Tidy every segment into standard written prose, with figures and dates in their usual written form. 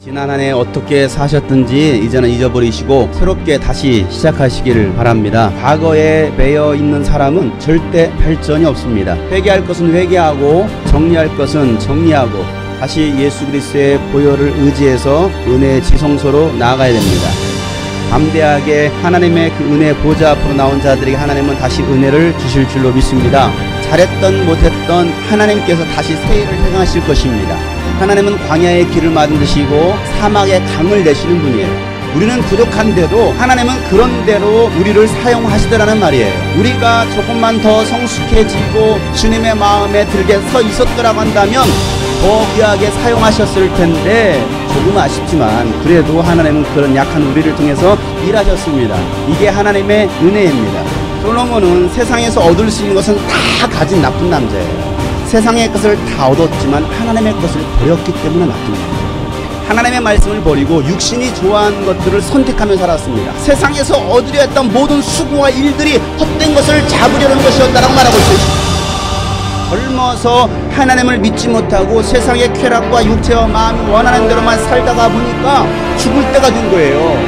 지난 한 해 어떻게 사셨든지 이제는 잊어버리시고 새롭게 다시 시작하시기를 바랍니다. 과거에 매여 있는 사람은 절대 발전이 없습니다. 회개할 것은 회개하고 정리할 것은 정리하고 다시 예수 그리스도의 보혈을 의지해서 은혜의 지성소로 나아가야 됩니다. 담대하게 하나님의 그 은혜 보좌 앞으로 나온 자들에게 하나님은 다시 은혜를 주실 줄로 믿습니다. 잘했던 못했던 하나님께서 다시 새 일을 행하실 것입니다. 하나님은 광야의 길을 만드시고 사막의 강을 내시는 분이에요. 우리는 부족한데도 하나님은 그런 대로 우리를 사용하시더라는 말이에요. 우리가 조금만 더 성숙해지고 주님의 마음에 들게 서 있었더라고 한다면 더 귀하게 사용하셨을 텐데 조금 아쉽지만 그래도 하나님은 그런 약한 우리를 통해서 일하셨습니다. 이게 하나님의 은혜입니다. 솔로몬은 세상에서 얻을 수 있는 것은 다 가진 나쁜 남자예요. 세상의 것을 다 얻었지만 하나님의 것을 버렸기 때문에 나쁜 거예요. 하나님의 말씀을 버리고 육신이 좋아하는 것들을 선택하며 살았습니다. 세상에서 얻으려 했던 모든 수고와 일들이 헛된 것을 잡으려는 것이었다라고 말하고 있어요. 젊어서 하나님을 믿지 못하고 세상의 쾌락과 육체와 마음이 원하는 대로만 살다가 보니까 죽을 때가 된 거예요.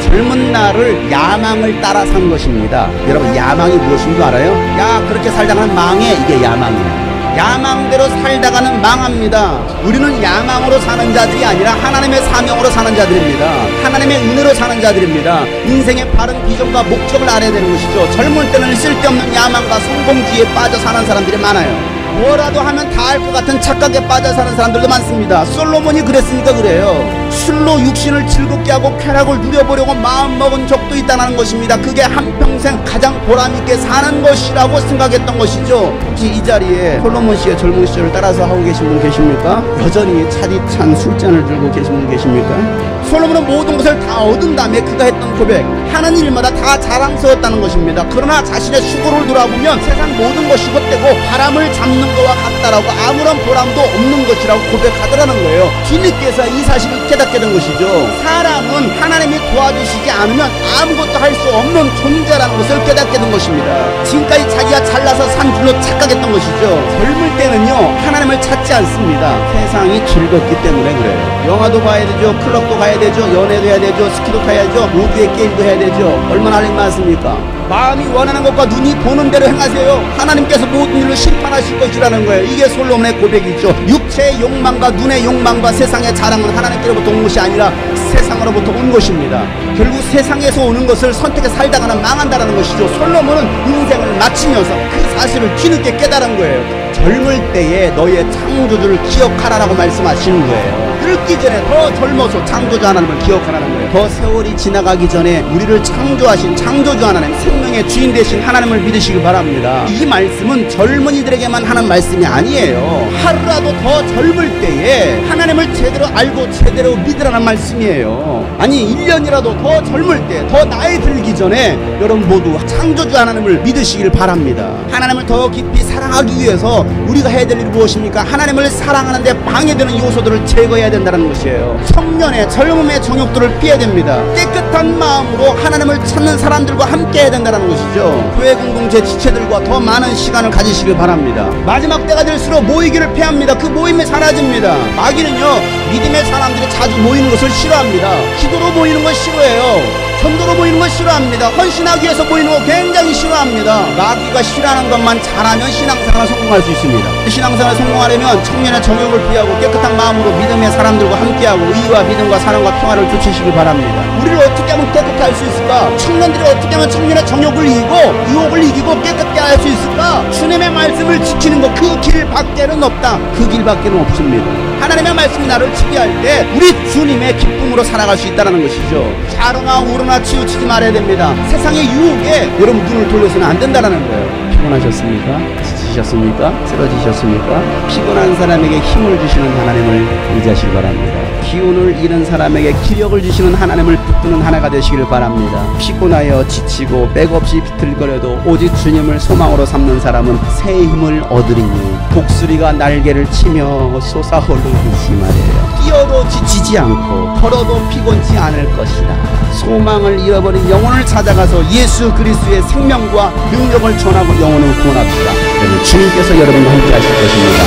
젊은 날을 야망을 따라 산 것입니다. 여러분, 야망이 무엇인 줄 알아요? 야, 그렇게 살다가는 망해. 이게 야망이에요. 야망대로 살다가는 망합니다. 우리는 야망으로 사는 자들이 아니라 하나님의 사명으로 사는 자들입니다. 하나님의 은혜로 사는 자들입니다. 인생의 바른 비전과 목적을 알아야 되는 것이죠. 젊을 때는 쓸데없는 야망과 성공주의에 빠져 사는 사람들이 많아요. 뭐라도 하면 다 할 것 같은 착각에 빠져 사는 사람들도 많습니다. 솔로몬이 그랬으니까 그래요. 술로 육신을 즐겁게 하고 쾌락을 누려보려고 마음먹은 적도 있다는 것입니다. 그게 한평생 가장 보람있게 사는 것이라고 생각했던 것이죠. 혹시 이 자리에 솔로몬 씨의 젊은 시절을 따라서 하고 계신 분 계십니까? 여전히 차디찬 술잔을 들고 계신 분 계십니까? 솔로몬은 모든 것을 다 얻은 다음에 그가 했던 고백, 하는 일마다 다 자랑스러웠다는 것입니다. 그러나 자신의 수고를 돌아보면 세상 모든 것이 헛되고 바람을 잡는 것과 같다라고 아무런 보람도 없는 것이라고 고백하더라는 거예요. 뒤늦게서 이 사실을 깨닫게 된 것이죠. 사람은 하나님이 도와주시지 않으면 아무것도 할 수 없는 존재라는 것을 깨닫게 된 것입니다. 지금까지 자기가 잘나서 산 줄로 착각했던 것이죠. 젊을 때는요, 하나님을 찾지 않습니다. 세상이 즐겁기 때문에 그래요. 영화도 봐야 되죠. 클럽도 가야 되죠. 연애도 해야 되죠. 스키도 타야죠. 모두의 게임도 해야 되죠. 얼마나 할 일 많습니까? 마음이 원하는 것과 눈이 보는 대로 행하세요. 하나님께서 모든 일을 심판하실 것이라는 거예요. 이게 솔로몬의 고백이죠. 육체의 욕망과 눈의 욕망과 세상의 자랑은 하나님께로부터 온 것이 아니라 세상으로부터 온 것입니다. 결국 세상에서 오는 것을 선택해 살다가는 망한다는 것이죠. 솔로몬은 인생을 마치면서 그 사실을 뒤늦게 깨달은 거예요. 젊을 때에 너의 창조주를 기억하라라고 말씀하시는 거예요. 늙기 전에 더 젊어서 창조주 하나님을 기억하라는 거예요. 더 세월이 지나가기 전에 우리를 창조하신 창조주 하나님, 생명의 주인 되신 하나님을 믿으시기 바랍니다. 이 말씀은 젊은이들에게만 하는 말씀이 아니에요. 하루라도 더 젊을 때에 하나님을 제대로 알고 제대로 믿으라는 말씀이에요. 아니 1년이라도 더 젊을 때, 더 나이 들기 전에 여러분 모두 창조주 하나님을 믿으시길 바랍니다. 하나님을 더 깊이 사랑하기 위해서 우리가 해야 될 일이 무엇입니까? 하나님을 사랑하는데 방해되는 요소들을 제거해야 된다는 것이에요. 청년의 젊음의 정욕들을 피해야 됩니다. 깨끗한 마음으로 하나님을 찾는 사람들과 함께 해야 된다는 것이죠. 교회 공동체 지체들과 더 많은 시간을 가지시길 바랍니다. 마지막 때가 될수록 모이기를 패합니다. 그 모임이 사라집니다. 마귀는요, 믿음의 사람들이 자주 모이는 것을 싫어합니다. 기도로 모이는 걸 싫어해요. 전도로 모이는 걸 싫어합니다. 헌신하기 위해서 모이는 거 굉장히 싫어합니다. 마귀가 싫어하는 것만 잘하면 신앙생활을 성공할 수 있습니다. 신앙생활을 성공하려면 청년의 정욕을 피하고 깨끗한 마음으로 믿음의 사람들과 함께하고 의와 믿음과 사랑과 평화를 쫓으시길 바랍니다. 우리를 어떻게 하면 깨끗게 할 수 있을까? 청년들이 어떻게 하면 청년의 정욕을 이기고 유혹을 이기고 깨끗게 할 수 있을까? 주님의 말씀을 지키는 것, 그 길 밖에는 없다. 그 길 밖에는 없습니다. 하나님의 말씀이 나를 지배할 때 우리 주님의 기쁨으로 살아갈 수 있다는 것이죠. 좌로나 우로나 치우치지 말아야 됩니다. 세상의 유혹에 여러분 눈을 돌려서는 안 된다는 거예요. 피곤하셨습니까? 지치셨습니까? 쓰러지셨습니까? 피곤한 사람에게 힘을 주시는 하나님을 의지하시기 바랍니다. 기운을 잃은 사람에게 기력을 주시는 하나님을 붙드는 하나가 되시길 바랍니다. 피곤하여 지치고 백없이 비틀거려도 오직 주님을 소망으로 삼는 사람은 새 힘을 얻으리니 독수리가 날개를 치며 솟아오르듯이 말이에요. 뛰어도 지치지 않고 걸어도 피곤치 않을 것이다. 소망을 잃어버린 영혼을 찾아가서 예수 그리스도의 생명과 능력을 전하고 영혼을 구원합시다. 주님께서 여러분과 함께 하실 것입니다.